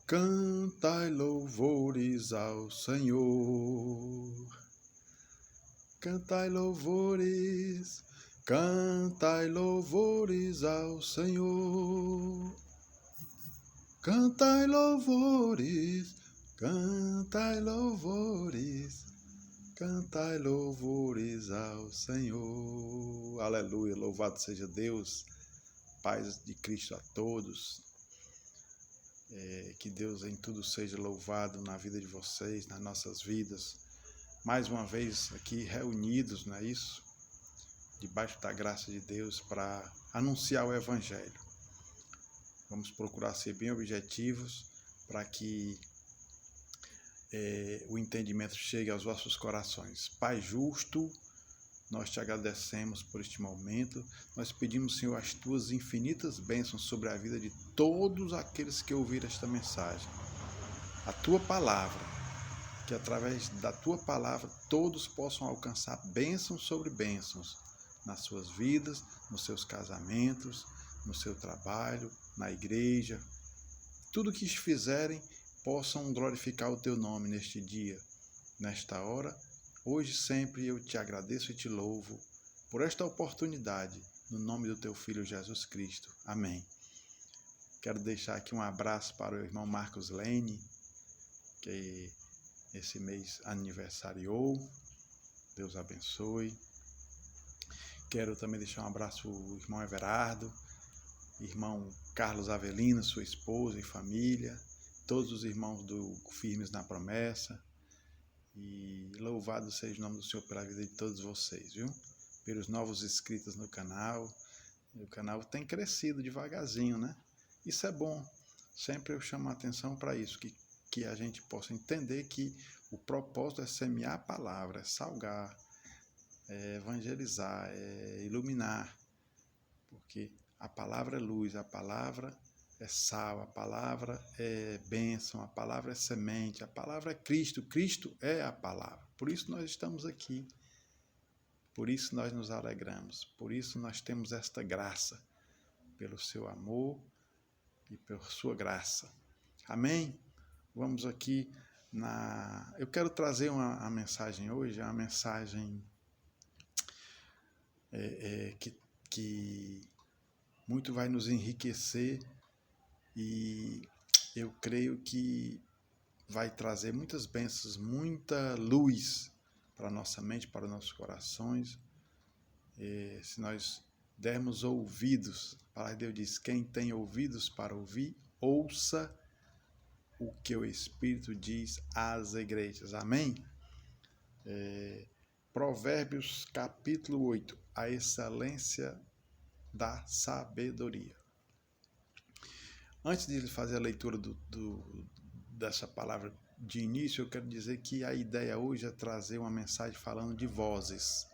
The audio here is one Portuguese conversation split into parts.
Cantai louvores ao Senhor. Cantai louvores ao Senhor. Cantai louvores ao Senhor. Aleluia, louvado seja Deus, paz de Cristo a todos. Que Deus em tudo seja louvado na vida de vocês, nas nossas vidas. Mais uma vez aqui reunidos, não é isso? Debaixo da graça de Deus para anunciar o Evangelho. Vamos procurar ser bem objetivos para que o entendimento chegue aos vossos corações. Pai justo, nós te agradecemos por este momento. Nós pedimos, Senhor, as tuas infinitas bênçãos sobre a vida de todos aqueles que ouviram esta mensagem. A tua palavra, que através da tua palavra todos possam alcançar bênçãos sobre bênçãos nas suas vidas, nos seus casamentos, no seu trabalho, na igreja. Tudo que fizerem possam glorificar o teu nome neste dia, nesta hora. Hoje sempre eu te agradeço e te louvo por esta oportunidade, no nome do teu Filho Jesus Cristo. Amém. Quero deixar aqui um abraço para o irmão Marcos Lene, que esse mês aniversariou. Deus abençoe. Quero também deixar um abraço para o irmão Everardo, irmão Carlos Avelino, sua esposa e família, todos os irmãos do Firmes na Promessa. E louvado seja o nome do Senhor pela vida de todos vocês, viu? Pelos novos inscritos no canal. O canal tem crescido devagarzinho, né? Isso é bom. Sempre eu chamo a atenção para isso, que a gente possa entender que o propósito é semear a palavra, é salgar, é evangelizar, é iluminar. Porque a palavra é luz, a palavra é sal, a palavra é bênção, a palavra é semente, a palavra é Cristo, Cristo é a palavra. Por isso nós estamos aqui, por isso nós nos alegramos, por isso nós temos esta graça, pelo seu amor e por sua graça. Amém? Vamos aqui Eu quero trazer uma mensagem hoje, uma mensagem que muito vai nos enriquecer e eu creio que vai trazer muitas bênçãos, muita luz para a nossa mente, para os nossos corações. Se nós dermos ouvidos, a palavra de Deus diz, quem tem ouvidos para ouvir, ouça o que o Espírito diz às igrejas. Amém? Provérbios capítulo 8, a excelência da sabedoria. Antes de fazer a leitura dessa palavra de início, eu quero dizer que a ideia hoje é trazer uma mensagem falando de vozes,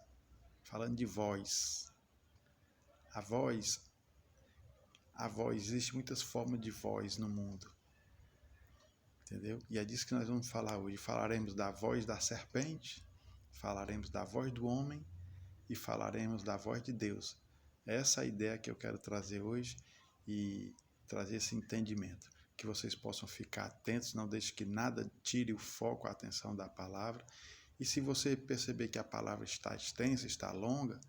falando de voz. A voz, existem muitas formas de voz no mundo, entendeu? E é disso que nós vamos falar hoje. Falaremos da voz da serpente, falaremos da voz do homem e falaremos da voz de Deus. Essa é a ideia que eu quero trazer hoje e trazer esse entendimento. Que vocês possam ficar atentos, não deixe que nada tire o foco, a atenção da palavra. E se você perceber que a palavra está extensa, está longa,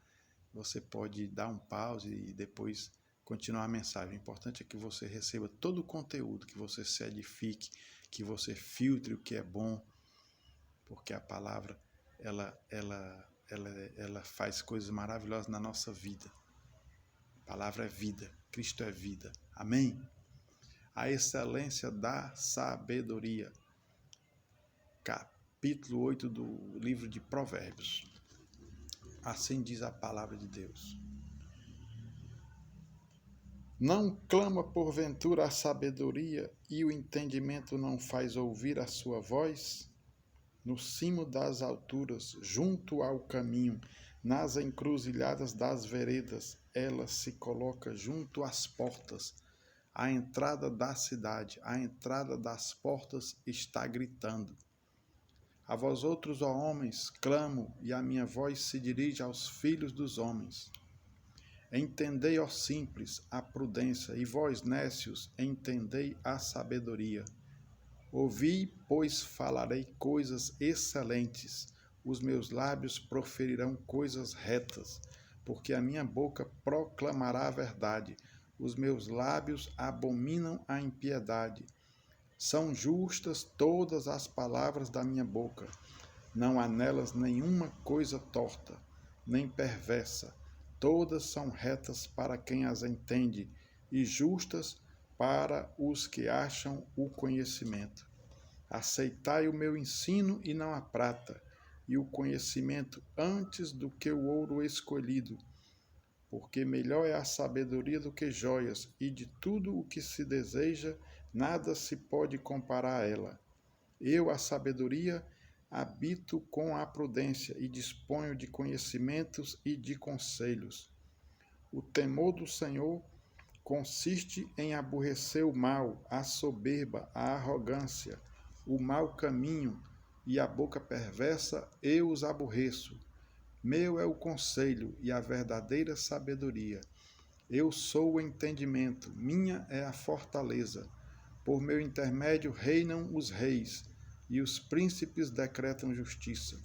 você pode dar um pause e depois continuar a mensagem. O importante é que você receba todo o conteúdo, que você se edifique, que você filtre o que é bom, porque a palavra ela faz coisas maravilhosas na nossa vida. A palavra é vida, Cristo é vida. Amém? A excelência da sabedoria. Capítulo 8 do livro de Provérbios. Assim diz a palavra de Deus. Não clama porventura a sabedoria e o entendimento não faz ouvir a sua voz? No cimo das alturas, junto ao caminho, nas encruzilhadas das veredas, ela se coloca junto às portas. A entrada da cidade, a entrada das portas está gritando. A vós outros, ó homens, clamo, e a minha voz se dirige aos filhos dos homens. Entendei, ó simples, a prudência, e vós, nécios, entendei a sabedoria. Ouvi, pois falarei coisas excelentes, os meus lábios proferirão coisas retas, porque a minha boca proclamará a verdade, os meus lábios abominam a impiedade. São justas todas as palavras da minha boca, não há nelas nenhuma coisa torta, nem perversa, todas são retas para quem as entende, e justas para os que acham o conhecimento. Aceitai o meu ensino e não a prata, e o conhecimento antes do que o ouro escolhido, porque melhor é a sabedoria do que joias, e de tudo o que se deseja, nada se pode comparar a ela. Eu, a sabedoria, habito com a prudência e disponho de conhecimentos e de conselhos. O temor do Senhor consiste em aborrecer o mal, a soberba, a arrogância, o mau caminho e a boca perversa, eu os aborreço. Meu é o conselho e a verdadeira sabedoria. Eu sou o entendimento, minha é a fortaleza. Por meu intermédio reinam os reis, e os príncipes decretam justiça.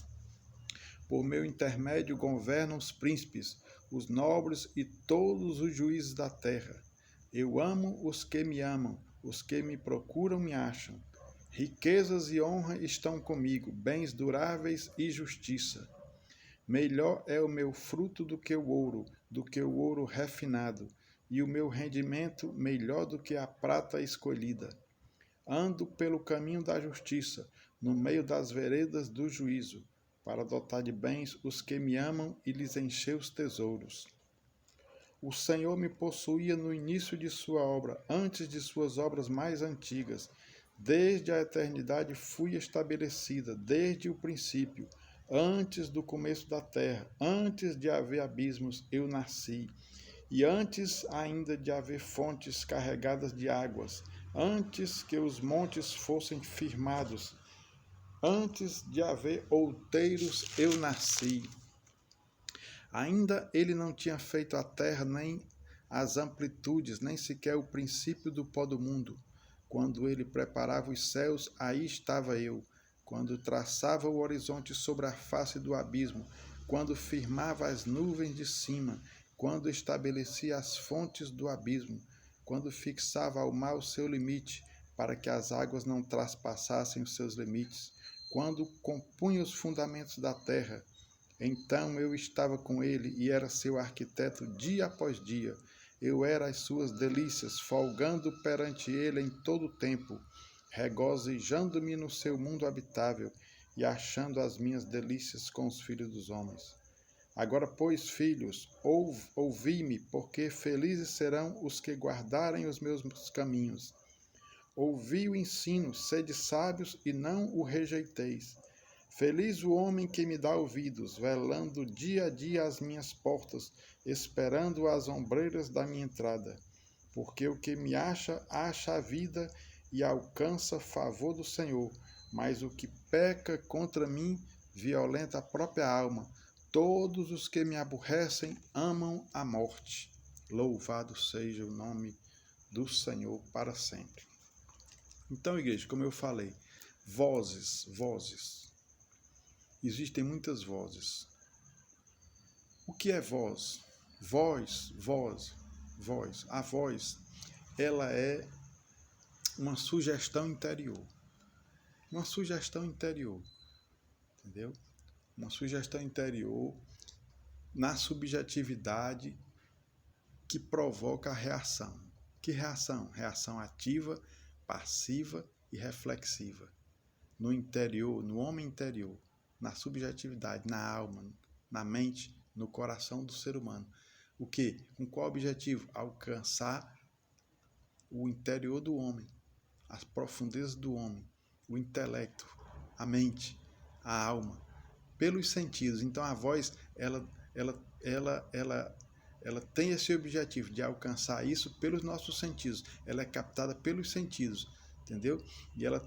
Por meu intermédio governam os príncipes, os nobres e todos os juízes da terra. Eu amo os que me amam, os que me procuram me acham. Riquezas e honra estão comigo, bens duráveis e justiça. Melhor é o meu fruto do que o ouro refinado, e o meu rendimento melhor do que a prata escolhida. Ando pelo caminho da justiça, no meio das veredas do juízo, para dotar de bens os que me amam e lhes encher os tesouros. O Senhor me possuía no início de sua obra, antes de suas obras mais antigas. Desde a eternidade fui estabelecida, desde o princípio. Antes do começo da terra, antes de haver abismos, eu nasci. E antes ainda de haver fontes carregadas de águas, antes que os montes fossem firmados, antes de haver outeiros, eu nasci. Ainda ele não tinha feito a terra, nem as amplitudes, nem sequer o princípio do pó do mundo. Quando ele preparava os céus, aí estava eu. Quando traçava o horizonte sobre a face do abismo, quando firmava as nuvens de cima, quando estabelecia as fontes do abismo, quando fixava ao mar o seu limite, para que as águas não traspassassem os seus limites, quando compunha os fundamentos da terra, então eu estava com ele e era seu arquiteto dia após dia. Eu era as suas delícias, folgando perante ele em todo o tempo, regozijando-me no seu mundo habitável e achando as minhas delícias com os filhos dos homens. Agora, pois, filhos, ouvi-me, porque felizes serão os que guardarem os meus caminhos. Ouvi o ensino, sede sábios e não o rejeiteis. Feliz o homem que me dá ouvidos, velando dia a dia as minhas portas, esperando as ombreiras da minha entrada. Porque o que me acha a vida e alcança favor do Senhor, mas o que peca contra mim violenta a própria alma. Todos os que me aborrecem amam a morte. Louvado seja o nome do Senhor para sempre. Então, igreja, como eu falei, vozes. Existem muitas vozes. O que é voz? Voz. A voz, ela é uma sugestão interior. Entendeu? Uma sugestão interior na subjetividade que provoca a reação. Que reação? Reação ativa, passiva e reflexiva. No interior, no homem interior, na subjetividade, na alma, na mente, no coração do ser humano. O quê? Com qual objetivo? Alcançar o interior do homem, as profundezas do homem, o intelecto, a mente, a alma, pelos sentidos. Então a voz, ela tem esse objetivo de alcançar isso pelos nossos sentidos. Ela é captada pelos sentidos, entendeu? E ela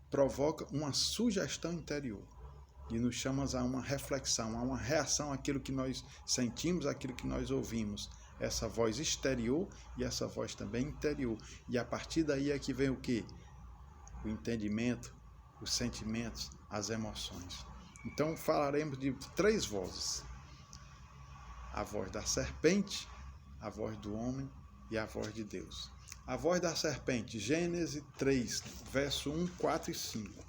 provoca uma sugestão interior e nos chama a uma reflexão, a uma reação àquilo que nós sentimos, àquilo que nós ouvimos. Essa voz exterior e essa voz também interior. E a partir daí é que vem o quê? o entendimento, os sentimentos, as emoções. Então falaremos de 3 vozes: a voz da serpente, a voz do homem e a voz de Deus. A voz da serpente, Gênesis 3, verso 1, 4 e 5.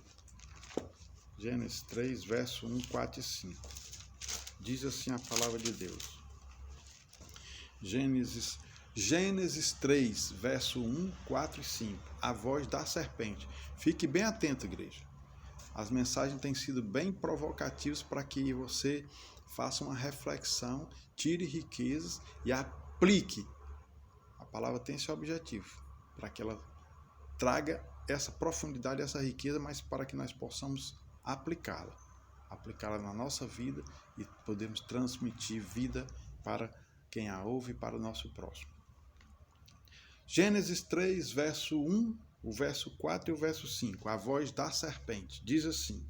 Gênesis 3, verso 1, 4 e 5. Diz assim a palavra de Deus. Gênesis 3, verso 1, 4 e 5. A voz da serpente. Fique bem atento, igreja. As mensagens têm sido bem provocativas para que você faça uma reflexão, tire riquezas e aplique. A palavra tem esse objetivo, para que ela traga essa profundidade, essa riqueza, mas para que nós possamos aplicá-la na nossa vida e podemos transmitir vida para quem a ouve e para o nosso próximo. Gênesis 3, verso 1, o verso 4 e o verso 5, a voz da serpente, diz assim: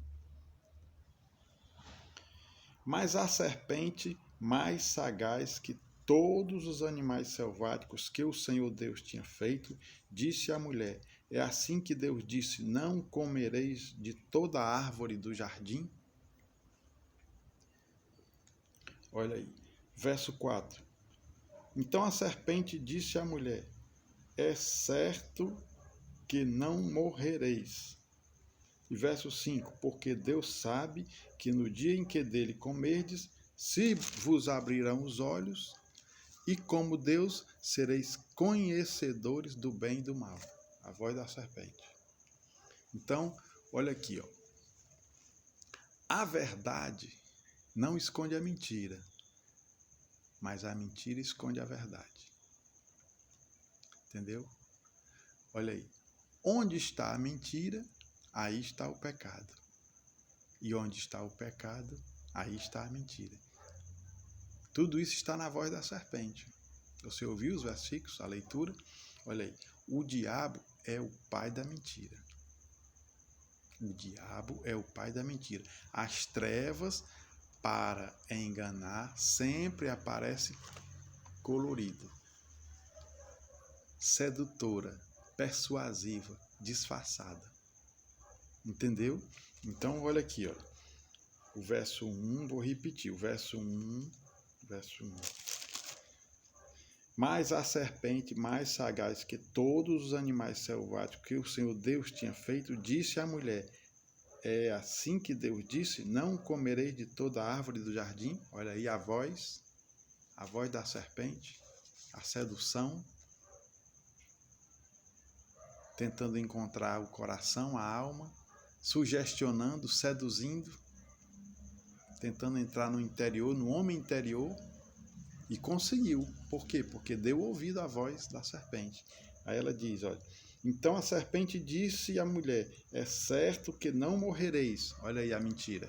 Mas a serpente, mais sagaz que todos os animais selváticos que o Senhor Deus tinha feito, disse à mulher: É assim que Deus disse: Não comereis de toda a árvore do jardim? Olha aí, verso 4. Então a serpente disse à mulher: É certo que não morrereis. E verso 5, porque Deus sabe que no dia em que dele comerdes, se vos abrirão os olhos, e como Deus sereis conhecedores do bem e do mal. A voz da serpente. Então, olha aqui, ó. A verdade não esconde a mentira, mas a mentira esconde a verdade. Entendeu? Olha aí. Onde está a mentira, aí está o pecado. E onde está o pecado, aí está a mentira. Tudo isso está na voz da serpente. Você ouviu os versículos, a leitura? Olha aí. O diabo é o pai da mentira. O diabo é o pai da mentira. As trevas, para enganar, sempre aparece colorido, sedutora, persuasiva, disfarçada. Entendeu? Então, olha aqui, ó. O verso 1, vou repetir, o verso 1. Mas a serpente, mais sagaz que todos os animais selváticos que o Senhor Deus tinha feito, disse à mulher: É assim que Deus disse: Não comereis de toda a árvore do jardim? Olha aí a voz da serpente, a sedução, tentando encontrar o coração, a alma, sugestionando, seduzindo, tentando entrar no interior, no homem interior, e conseguiu. Por quê? Porque deu ouvido à voz da serpente. Aí ela diz, olha, então a serpente disse à mulher: É certo que não morrereis. Olha aí a mentira.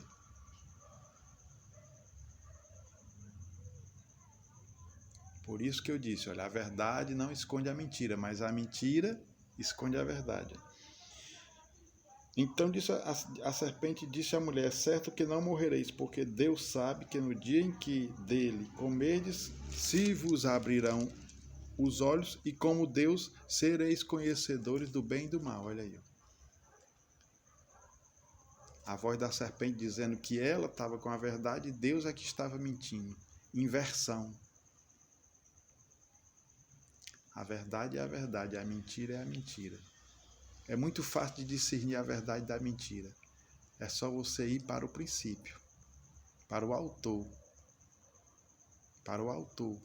Por isso que eu disse, olha, a verdade não esconde a mentira, mas a mentira esconde a verdade. Então disse a serpente disse à mulher: É certo que não morrereis, porque Deus sabe que no dia em que dele comerdes, se vos abrirão os olhos, e como Deus sereis conhecedores do bem e do mal. Olha aí. A voz da serpente dizendo que ela estava com a verdade e Deus é que estava mentindo. Inversão. A verdade é a verdade, a mentira é a mentira. É muito fácil de discernir a verdade da mentira. É só você ir para o princípio, para o autor. Para o autor.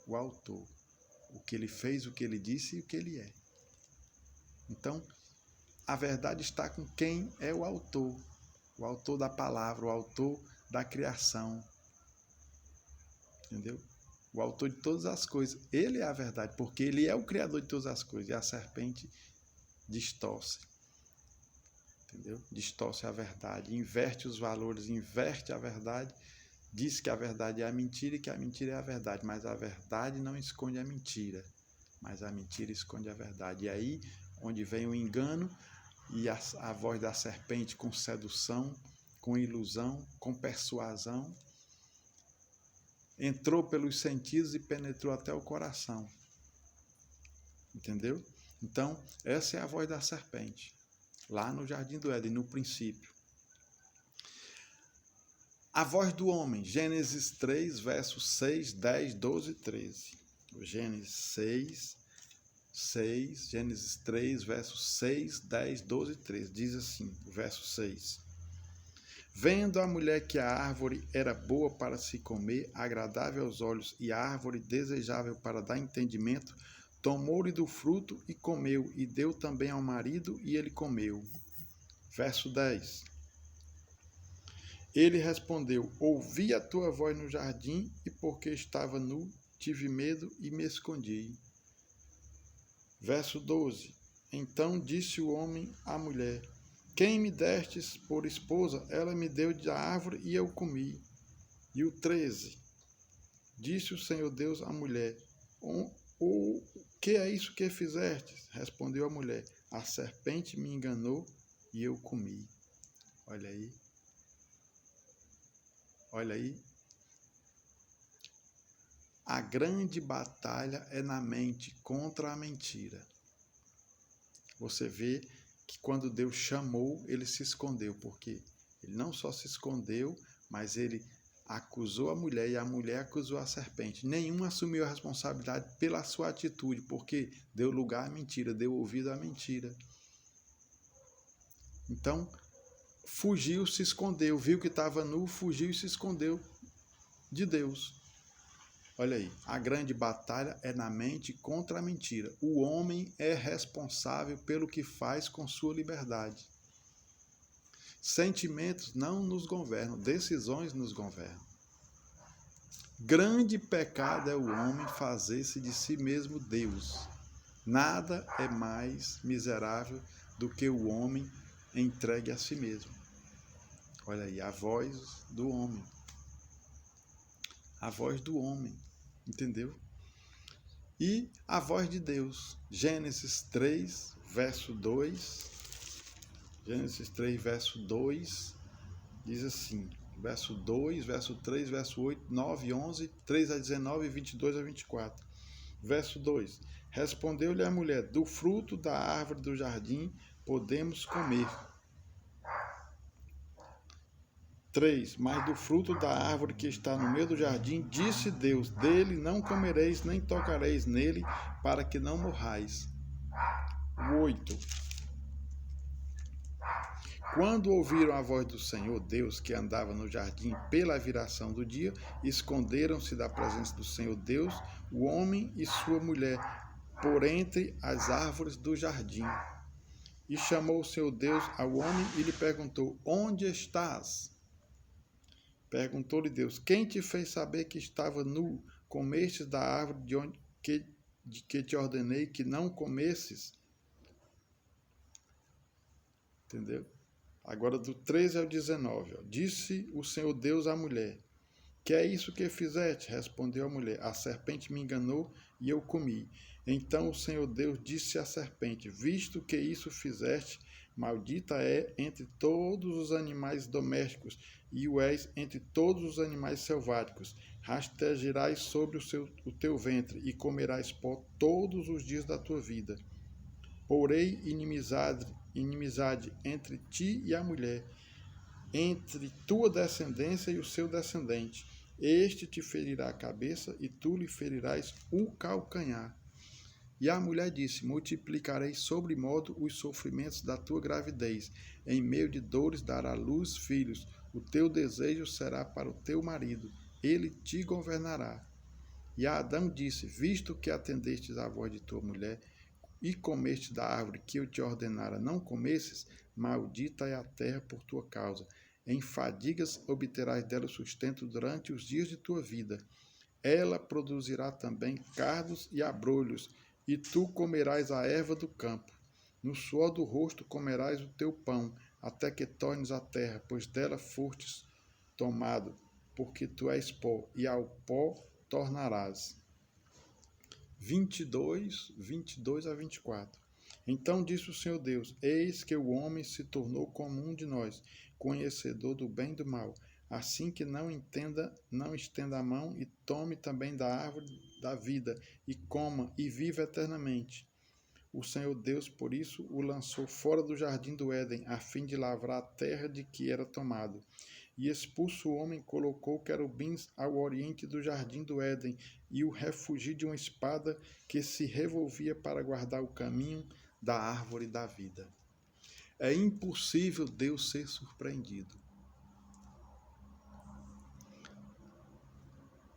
O autor. O que ele fez, o que ele disse e o que ele é. Então, a verdade está com quem é o autor da palavra, o autor da criação. Entendeu? O autor de todas as coisas. Ele é a verdade, porque ele é o criador de todas as coisas. E a serpente distorce. Entendeu? Distorce a verdade, inverte os valores, inverte a verdade, diz que a verdade é a mentira e que a mentira é a verdade, mas a verdade não esconde a mentira, mas a mentira esconde a verdade. E aí, onde vem o engano e a voz da serpente com sedução, com ilusão, com persuasão, entrou pelos sentidos e penetrou até o coração. Entendeu? Então, essa é a voz da serpente, lá no Jardim do Éden, no princípio. A voz do homem, Gênesis 3, versos 6, 10, 12 e 13. Gênesis 3, versos 6, 10, 12 e 13. Diz assim, verso 6. Vendo a mulher que a árvore era boa para se comer, agradável aos olhos, e a árvore desejável para dar entendimento, tomou-lhe do fruto e comeu, e deu também ao marido, e ele comeu. Verso 10. Ele respondeu, ouvi a tua voz no jardim, e porque estava nu, tive medo e me escondi. Verso 12. Então disse o homem à mulher, quem me destes por esposa, ela me deu da árvore e eu comi. E o 13. Disse o Senhor Deus à mulher, o que é isso que fizestes? Respondeu a mulher, a serpente me enganou e eu comi. Olha aí. Olha aí. A grande batalha é na mente contra a mentira. Você vê que quando Deus chamou, ele se escondeu, porque ele não só se escondeu, mas ele acusou a mulher e a mulher acusou a serpente. Nenhum assumiu a responsabilidade pela sua atitude, porque deu lugar à mentira, deu ouvido à mentira. Então, fugiu, se escondeu, viu que estava nu, fugiu e se escondeu de Deus. Olha aí, a grande batalha é na mente contra a mentira. O homem é responsável pelo que faz com sua liberdade. Sentimentos não nos governam, decisões nos governam. Grande pecado é o homem fazer-se de si mesmo Deus. Nada é mais miserável do que o homem entregue a si mesmo. Olha aí, a voz do homem. A voz do homem. Entendeu? E a voz de Deus. Gênesis 3, verso 2. Gênesis 3, verso 2. Diz assim. Verso 2, verso 3, verso 8, 9, 11, 3 a 19, 22 a 24. Verso 2. Respondeu-lhe a mulher, do fruto da árvore do jardim podemos comer. 3. Mas do fruto da árvore que está no meio do jardim, disse Deus, dele não comereis, nem tocareis nele, para que não morrais. 8. Quando ouviram a voz do Senhor Deus, que andava no jardim pela viração do dia, esconderam-se da presença do Senhor Deus, o homem e sua mulher, por entre as árvores do jardim. E chamou o Senhor Deus ao homem e lhe perguntou, onde estás? Perguntou-lhe Deus, quem te fez saber que estava nu? Comestes da árvore de que te ordenei que não comesses? Entendeu? Agora do 13 ao 19. Ó. Disse o Senhor Deus à mulher, que é isso que fizeste? Respondeu a mulher, a serpente me enganou e eu comi. Então o Senhor Deus disse à serpente, visto que isso fizeste, maldita é entre todos os animais domésticos, e o és entre todos os animais selváticos. Rastejarás sobre o teu ventre, e comerás pó todos os dias da tua vida. Porei inimizade entre ti e a mulher, entre tua descendência e o seu descendente. Este te ferirá a cabeça, e tu lhe ferirás o calcanhar. E a mulher disse, multiplicarei sobremodo os sofrimentos da tua gravidez. Em meio de dores dará à luz filhos. O teu desejo será para o teu marido. Ele te governará. E Adão disse, visto que atendestes à voz de tua mulher, e comeste da árvore que eu te ordenara não comesses, maldita é a terra por tua causa. Em fadigas obterás dela sustento durante os dias de tua vida. Ela produzirá também cardos e abrolhos, e tu comerás a erva do campo. No suor do rosto comerás o teu pão, até que tornes a terra, pois dela fostes tomado, porque tu és pó, e ao pó tornarás. 22 a 24. Então disse o Senhor Deus, eis que o homem se tornou como um de nós, conhecedor do bem e do mal, assim que não estenda a mão e tome também da árvore da vida, e coma e viva eternamente. O Senhor Deus, por isso, o lançou fora do jardim do Éden, a fim de lavrar a terra de que era tomado. E expulso o homem, colocou querubins ao oriente do jardim do Éden, e o refugiu de uma espada que se revolvia para guardar o caminho da árvore da vida. É impossível Deus ser surpreendido.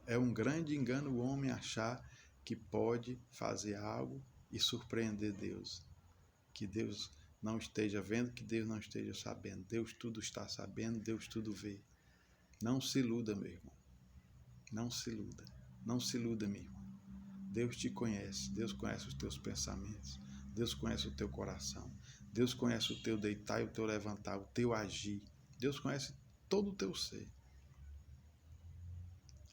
É um grande engano o homem achar que pode fazer algo e surpreender Deus. Que Deus não esteja vendo, que Deus não esteja sabendo. Deus tudo está sabendo, Deus tudo vê. Não se iluda, meu irmão. Não se iluda. Não se iluda, meu irmão. Deus te conhece. Deus conhece os teus pensamentos. Deus conhece o teu coração. Deus conhece o teu deitar e o teu levantar, o teu agir. Deus conhece todo o teu ser.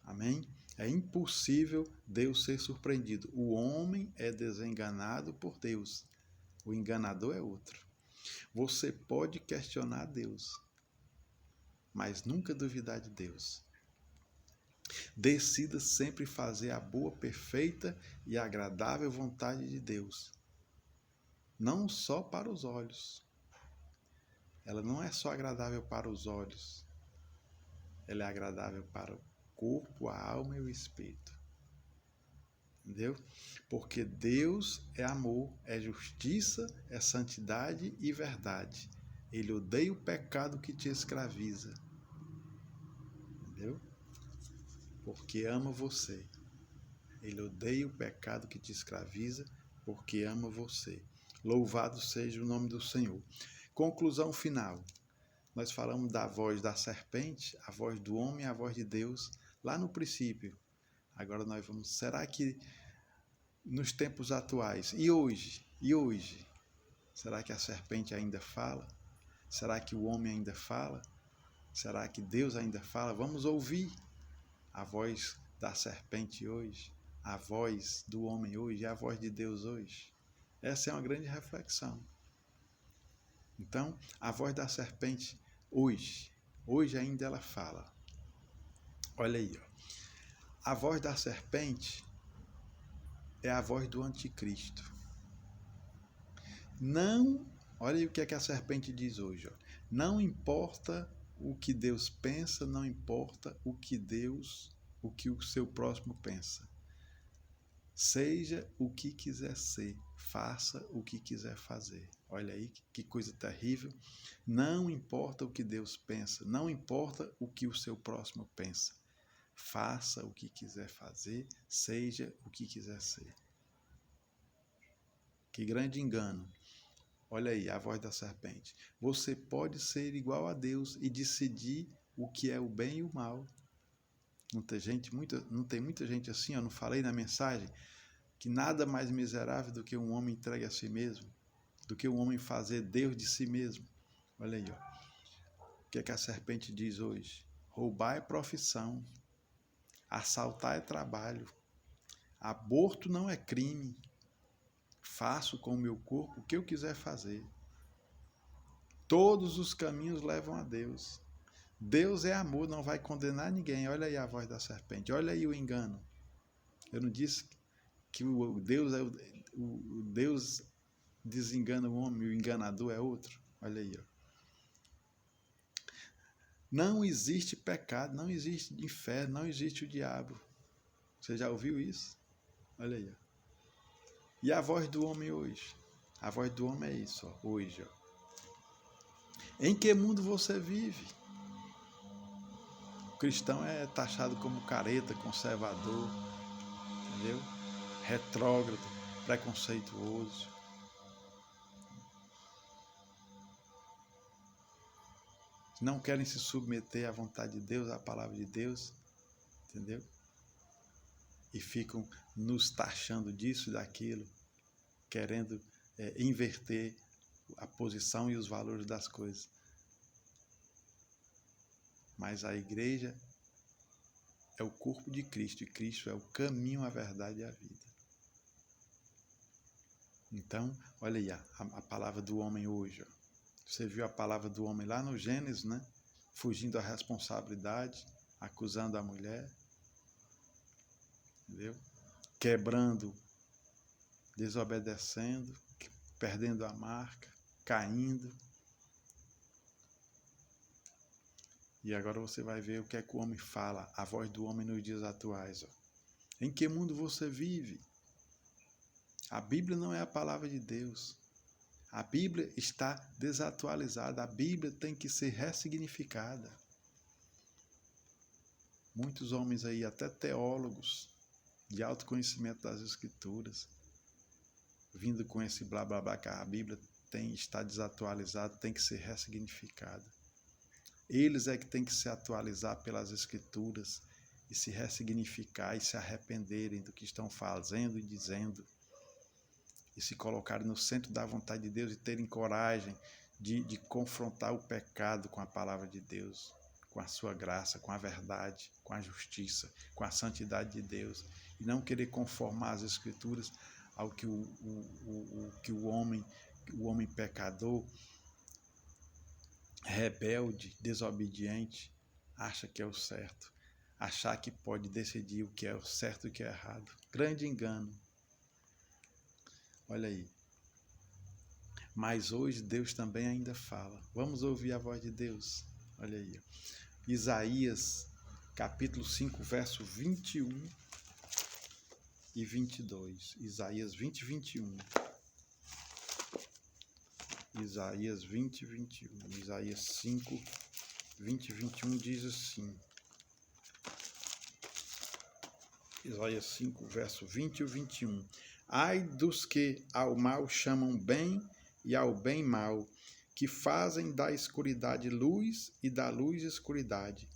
Amém? É impossível Deus ser surpreendido. O homem é desenganado por Deus. O enganador é outro. Você pode questionar Deus, mas nunca duvidar de Deus. Decida sempre fazer a boa, perfeita e agradável vontade de Deus. Não só para os olhos. Ela não é só agradável para os olhos. Ela é agradável para o corpo, a alma e o espírito. Entendeu? Porque Deus é amor, é justiça, é santidade e verdade. Ele odeia o pecado que te escraviza. Entendeu? Porque ama você. Ele odeia o pecado que te escraviza, porque ama você. Louvado seja o nome do Senhor. Conclusão final. Nós falamos da voz da serpente, a voz do homem e a voz de Deus, lá no princípio. Agora nós vamos... Será que nos tempos atuais, e hoje, será que a serpente ainda fala? Será que o homem ainda fala? Será que Deus ainda fala? Vamos ouvir a voz da serpente hoje, a voz do homem hoje e a voz de Deus hoje. Essa é uma grande reflexão. Então, a voz da serpente hoje ainda ela fala. Olha aí, ó. A voz da serpente é a voz do anticristo. Não, olha aí o que é que a serpente diz hoje, ó. Não importa o que Deus pensa, não importa o que o seu próximo pensa. Seja o que quiser ser, faça o que quiser fazer. Olha aí que coisa terrível. Não importa o que Deus pensa, não importa o que o seu próximo pensa. Faça o que quiser fazer, seja o que quiser ser. Que grande engano. Olha aí a voz da serpente. Você pode ser igual a Deus e decidir o que é o bem e o mal. Não tem muita gente assim, eu não falei na mensagem, que nada mais miserável do que um homem entregue a si mesmo, do que um homem fazer Deus de si mesmo. Olha aí, ó. O que é que a serpente diz hoje? Roubar é profissão, assaltar é trabalho, aborto não é crime, faço com o meu corpo o que eu quiser fazer. Todos os caminhos levam a Deus. Deus é amor, não vai condenar ninguém. Olha aí a voz da serpente, olha aí o engano. Eu não disse que o Deus desengana o homem, o enganador é outro. Olha aí, ó. Não existe pecado, não existe inferno, não existe o diabo. Você já ouviu isso? Olha aí, ó. E a voz do homem hoje? A voz do homem é isso, ó, hoje, ó. Em que mundo você vive? O cristão é taxado como careta, conservador, entendeu? Retrógrado, preconceituoso. Não querem se submeter à vontade de Deus, à palavra de Deus, entendeu? E ficam nos taxando disso e daquilo, querendo inverter a posição e os valores das coisas. Mas a igreja é o corpo de Cristo, e Cristo é o caminho, a verdade e a vida. Então, olha aí a palavra do homem hoje. Ó. Você viu a palavra do homem lá no Gênesis, né? Fugindo da responsabilidade, acusando a mulher, entendeu? Quebrando, desobedecendo, perdendo a marca, caindo. E agora você vai ver o que é que o homem fala, a voz do homem nos dias atuais. Ó. Em que mundo você vive? A Bíblia não é a palavra de Deus. A Bíblia está desatualizada. A Bíblia tem que ser ressignificada. Muitos homens aí, até teólogos de alto conhecimento das Escrituras, vindo com esse blá blá blá que a Bíblia está desatualizada, tem que ser ressignificada. Eles é que têm que se atualizar pelas Escrituras e se ressignificar e se arrependerem do que estão fazendo e dizendo e se colocarem no centro da vontade de Deus e terem coragem de confrontar o pecado com a palavra de Deus, com a sua graça, com a verdade, com a justiça, com a santidade de Deus e não querer conformar as Escrituras ao que o homem pecador, rebelde, desobediente, acha que é o certo. Achar que pode decidir o que é o certo e o que é errado. Grande engano. Olha aí. Mas hoje Deus também ainda fala. Vamos ouvir a voz de Deus. Olha aí. Isaías, capítulo 5, verso 21 e 22. Isaías 20 e 21. Isaías 20 e 21. Isaías 5, 20 e 21 diz assim. Isaías 5, verso 20 e 21. Ai dos que ao mal chamam bem e ao bem mal, que fazem da escuridade luz e da luz escuridade.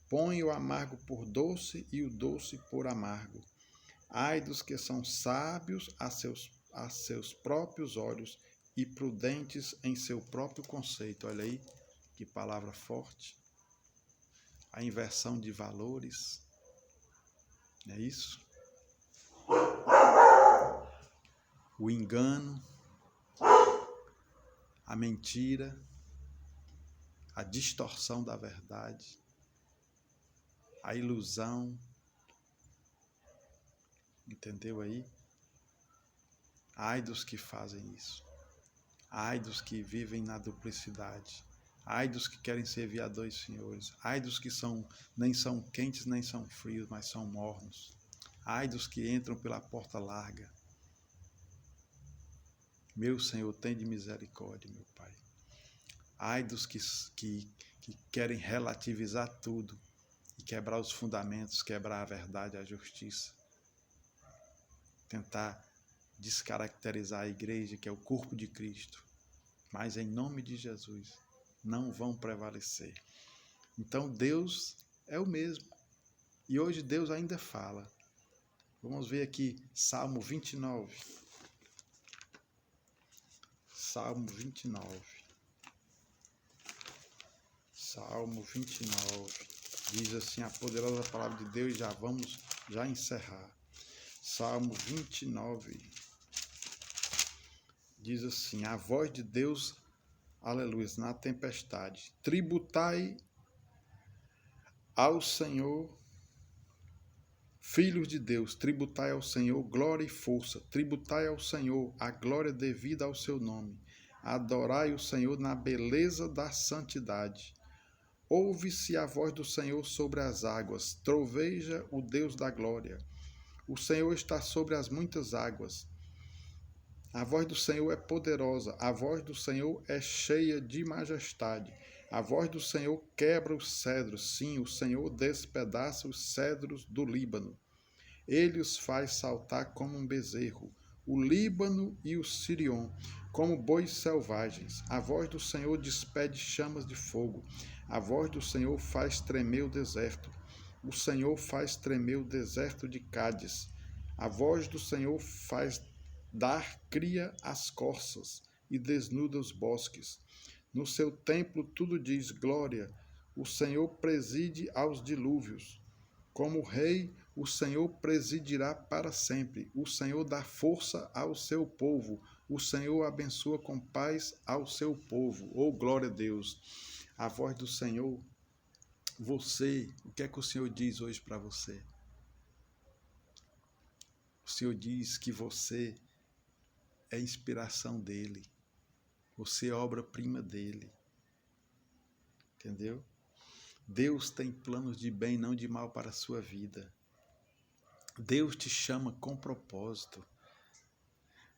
Põem o amargo por doce e o doce por amargo. Ai dos que são sábios a seus próprios olhos e prudentes em seu próprio conceito. Olha aí, que palavra forte. A inversão de valores. É isso? O engano, a mentira, a distorção da verdade, a ilusão. Entendeu aí? Ai dos que fazem isso. Ai dos que vivem na duplicidade. Ai dos que querem servir a dois senhores. Ai dos que nem são quentes nem são frios, mas são mornos. Ai dos que entram pela porta larga. Meu Senhor, tem de misericórdia, meu Pai. Ai dos que querem relativizar tudo e quebrar os fundamentos, quebrar a verdade, a justiça. Tentar descaracterizar a igreja, que é o corpo de Cristo. Mas em nome de Jesus, não vão prevalecer. Então Deus é o mesmo. E hoje Deus ainda fala. Vamos ver aqui Salmo 29. Salmo 29. Salmo 29. Diz assim a poderosa palavra de Deus, vamos encerrar. Salmo 29. Diz assim, a voz de Deus, aleluia, na tempestade. Tributai ao Senhor, filhos de Deus, tributai ao Senhor glória e força. Tributai ao Senhor a glória devida ao seu nome. Adorai o Senhor na beleza da santidade. Ouve-se a voz do Senhor sobre as águas. Troveja o Deus da glória. O Senhor está sobre as muitas águas. A voz do Senhor é poderosa, a voz do Senhor é cheia de majestade. A voz do Senhor quebra os cedros, sim, o Senhor despedaça os cedros do Líbano. Ele os faz saltar como um bezerro, o Líbano e o Sirion, como bois selvagens. A voz do Senhor despede chamas de fogo. A voz do Senhor faz tremer o deserto. O Senhor faz tremer o deserto de Cádiz. A voz do Senhor faz dar cria às corças e desnuda os bosques. No seu templo tudo diz glória. O Senhor preside aos dilúvios. Como rei, o Senhor presidirá para sempre. O Senhor dá força ao seu povo. O Senhor abençoa com paz ao seu povo. Oh, glória a Deus. A voz do Senhor. Você, o que é que o Senhor diz hoje para você? O Senhor diz que você é inspiração dele. Você é obra-prima dele. Entendeu? Deus tem planos de bem, não de mal para a sua vida. Deus te chama com propósito.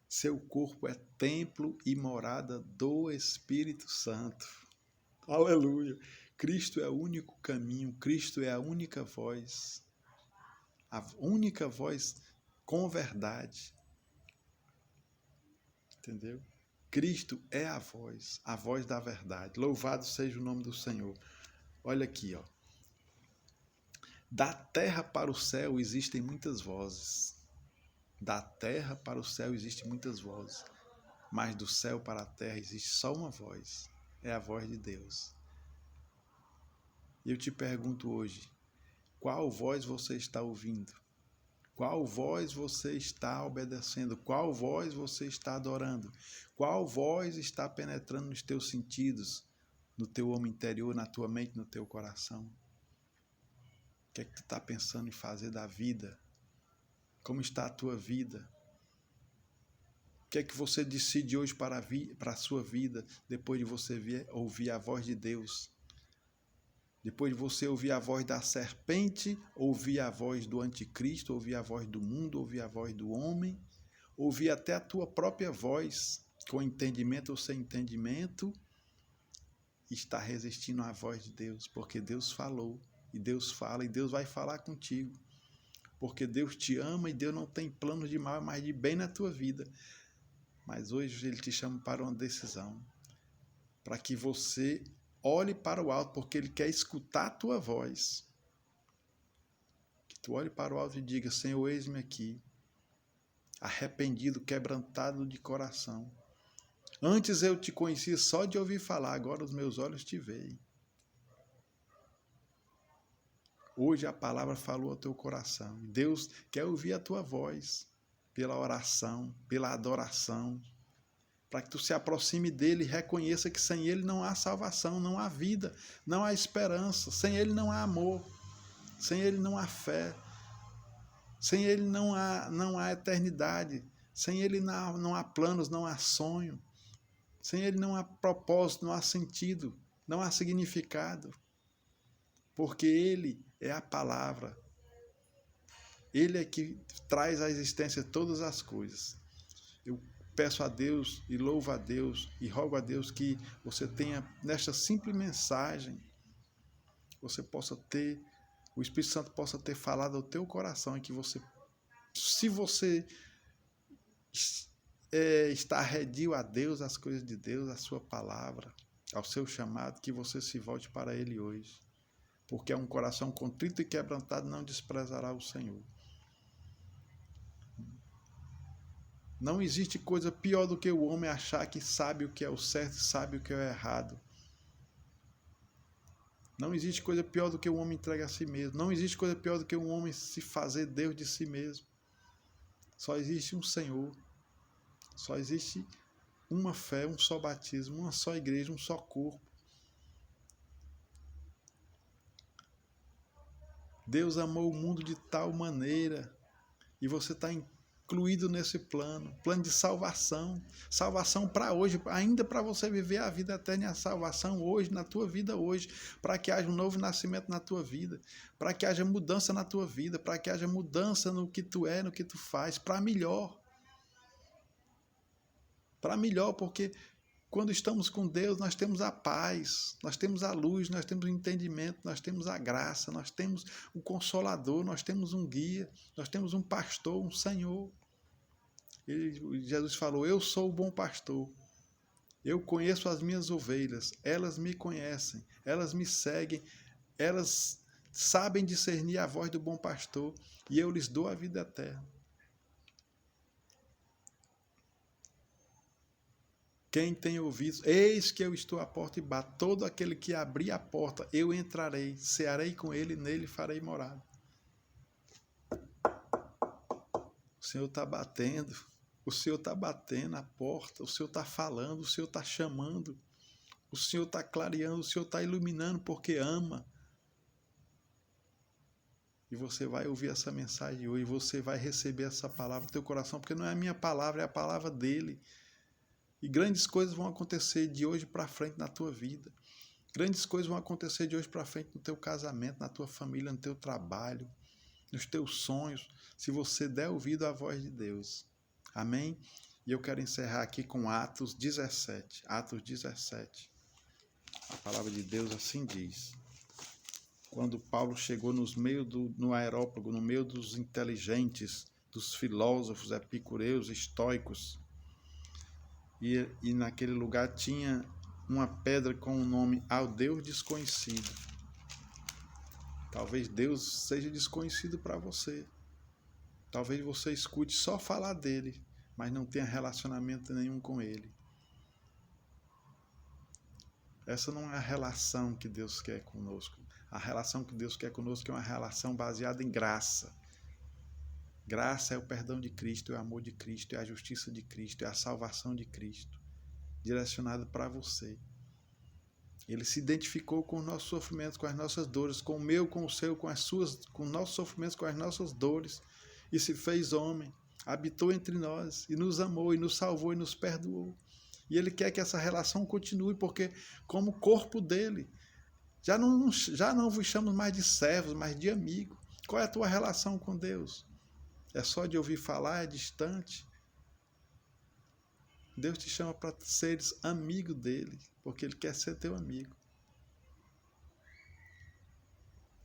Seu corpo é templo e morada do Espírito Santo. Aleluia! Cristo é o único caminho, Cristo é a única voz com verdade. Entendeu? Cristo é a voz da verdade. Louvado seja o nome do Senhor. Olha aqui, ó. Da terra para o céu existem muitas vozes. Da terra para o céu existem muitas vozes. Mas do céu para a terra existe só uma voz. É a voz de Deus. E eu te pergunto hoje, qual voz você está ouvindo? Qual voz você está obedecendo? Qual voz você está adorando? Qual voz está penetrando nos teus sentidos, no teu homem interior, na tua mente, no teu coração? O que é que tu está pensando em fazer da vida? Como está a tua vida? O que é que você decide hoje para a sua vida, depois de você ouvir a voz de Deus? Depois de você ouvir a voz da serpente, ouvir a voz do anticristo, ouvir a voz do mundo, ouvir a voz do homem, ouvir até a tua própria voz, com entendimento ou sem entendimento, está resistindo à voz de Deus, porque Deus falou, e Deus fala, e Deus vai falar contigo, porque Deus te ama e Deus não tem planos de mal, mas de bem na tua vida. Mas hoje Ele te chama para uma decisão, para que você olhe para o alto, porque Ele quer escutar a tua voz. Que tu olhe para o alto e diga, Senhor, eis-me aqui, arrependido, quebrantado de coração. Antes eu te conhecia só de ouvir falar, agora os meus olhos te veem. Hoje a palavra falou ao teu coração. Deus quer ouvir a tua voz, pela oração, pela adoração, para que tu se aproxime dele e reconheça que sem ele não há salvação, não há vida, não há esperança, sem ele não há amor, sem ele não há fé, sem ele não há eternidade, sem ele não há planos, não há sonho, sem ele não há propósito, não há sentido, não há significado, porque ele é a palavra, ele é que traz à existência todas as coisas. Eu peço a Deus e louvo a Deus e rogo a Deus que você tenha, nesta simples mensagem, você possa ter, o Espírito Santo possa ter falado ao teu coração e que você, se você está arredio a Deus, às coisas de Deus, à sua palavra, ao seu chamado, que você se volte para Ele hoje. Porque é um coração contrito e quebrantado não desprezará o Senhor. Não existe coisa pior do que o homem achar que sabe o que é o certo e sabe o que é o errado. Não existe coisa pior do que o homem entregar a si mesmo. Não existe coisa pior do que um homem se fazer Deus de si mesmo. Só existe um Senhor. Só existe uma fé, um só batismo, uma só igreja, um só corpo. Deus amou o mundo de tal maneira, e você está incluído nesse plano de salvação, salvação para hoje, ainda para você viver a vida eterna, a salvação hoje, na tua vida hoje, para que haja um novo nascimento na tua vida, para que haja mudança na tua vida, para que haja mudança no que tu é, no que tu faz, para melhor, porque quando estamos com Deus, nós temos a paz, nós temos a luz, nós temos o entendimento, nós temos a graça, nós temos o Consolador, nós temos um guia, nós temos um pastor, um Senhor. Jesus falou, eu sou o bom pastor, eu conheço as minhas ovelhas, elas me conhecem, elas me seguem, elas sabem discernir a voz do bom pastor e eu lhes dou a vida eterna. Quem tem ouvido, eis que eu estou à porta e bato. Todo aquele que abrir a porta, eu entrarei, cearei com ele, nele farei morada. O Senhor está batendo, o Senhor está batendo a porta, o Senhor está falando, o Senhor está chamando, o Senhor está clareando, o Senhor está iluminando porque ama. E você vai ouvir essa mensagem hoje, você vai receber essa palavra no teu coração, porque não é a minha palavra, é a palavra dele. E grandes coisas vão acontecer de hoje para frente na tua vida. Grandes coisas vão acontecer de hoje para frente no teu casamento, na tua família, no teu trabalho, nos teus sonhos, se você der ouvido à voz de Deus. Amém? E eu quero encerrar aqui com Atos 17. Atos 17. A palavra de Deus assim diz. Quando Paulo chegou no aerópago, no meio dos inteligentes, dos filósofos, epicureus, estoicos, e naquele lugar tinha uma pedra com o nome ao Deus desconhecido. Talvez Deus seja desconhecido para você. Talvez você escute só falar dele, mas não tenha relacionamento nenhum com ele. Essa não é a relação que Deus quer conosco. A relação que Deus quer conosco é uma relação baseada em graça. Graça é o perdão de Cristo, é o amor de Cristo, é a justiça de Cristo, é a salvação de Cristo, direcionado para você. Ele se identificou com os nossos sofrimentos, com as nossas dores, com o meu, com o seu, com os nossos sofrimentos, com as nossas dores, e se fez homem, habitou entre nós, e nos amou, e nos salvou, e nos perdoou. E ele quer que essa relação continue, porque como corpo dele, já não vos chamamos mais de servos, mas de amigo. Qual é a tua relação com Deus? É só de ouvir falar, é distante? Deus te chama para seres amigo dele, porque ele quer ser teu amigo.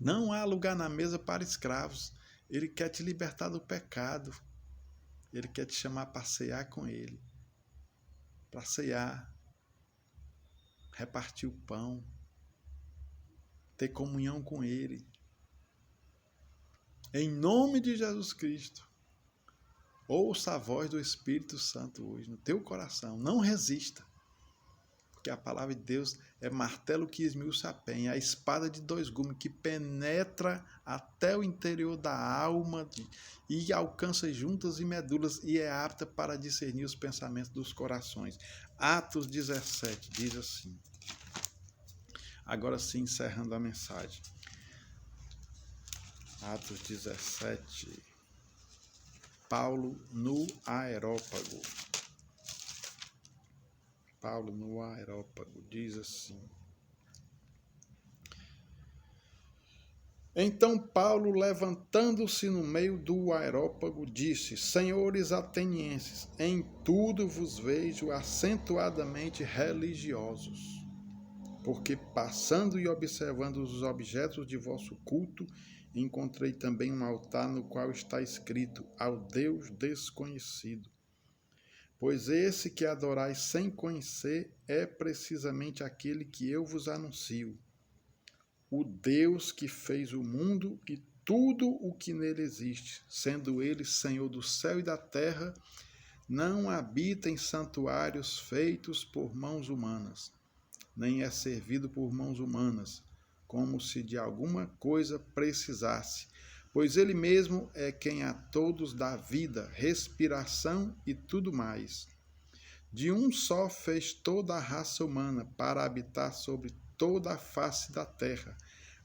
Não há lugar na mesa para escravos. Ele quer te libertar do pecado. Ele quer te chamar para cear com ele. Para cear, repartir o pão, ter comunhão com ele. Em nome de Jesus Cristo, ouça a voz do Espírito Santo hoje no teu coração. Não resista, porque a palavra de Deus é martelo que esmiuça a penha, a espada de dois gumes que penetra até o interior da alma e alcança juntas e medulas e é apta para discernir os pensamentos dos corações. Atos 17 diz assim. Agora sim, encerrando a mensagem. Atos 17. Paulo no aerópago. Paulo no aerópago diz assim. Então Paulo, levantando-se no meio do aerópago, disse: Senhores atenienses, em tudo vos vejo acentuadamente religiosos. Porque passando e observando os objetos de vosso culto, encontrei também um altar no qual está escrito ao Deus desconhecido. Pois esse que adorais sem conhecer é precisamente aquele que eu vos anuncio. O Deus que fez o mundo e tudo o que nele existe, sendo ele Senhor do céu e da terra, não habita em santuários feitos por mãos humanas, nem é servido por mãos humanas, como se de alguma coisa precisasse, pois ele mesmo é quem a todos dá vida, respiração e tudo mais. De um só fez toda a raça humana para habitar sobre toda a face da terra,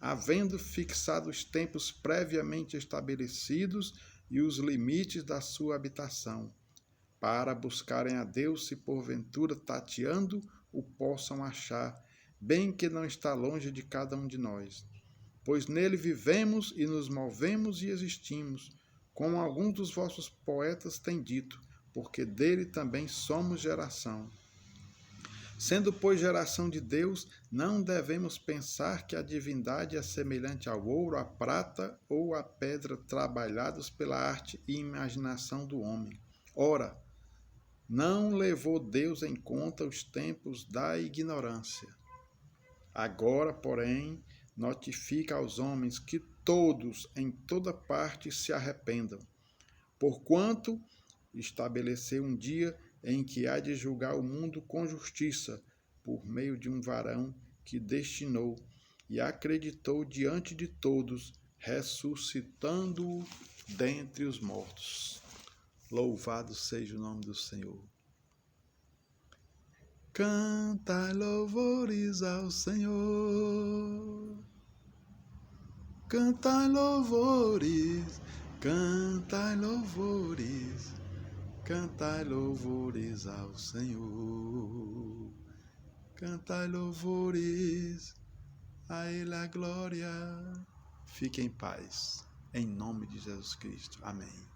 havendo fixado os tempos previamente estabelecidos e os limites da sua habitação, para buscarem a Deus se porventura tateando o possam achar, bem que não está longe de cada um de nós. Pois nele vivemos e nos movemos e existimos, como alguns dos vossos poetas têm dito, porque dele também somos geração. Sendo, pois, geração de Deus, não devemos pensar que a divindade é semelhante ao ouro, à prata ou à pedra trabalhados pela arte e imaginação do homem. Ora, não levou Deus em conta os tempos da ignorância. Agora, porém, notifica aos homens que todos, em toda parte, se arrependam, porquanto estabeleceu um dia em que há de julgar o mundo com justiça, por meio de um varão que destinou e acreditou diante de todos, ressuscitando-o dentre os mortos. Louvado seja o nome do Senhor. Canta louvores ao Senhor. Cantai louvores, cantai louvores, cantai louvores ao Senhor. Cantai louvores, a Ele a glória. Fique em paz, em nome de Jesus Cristo. Amém.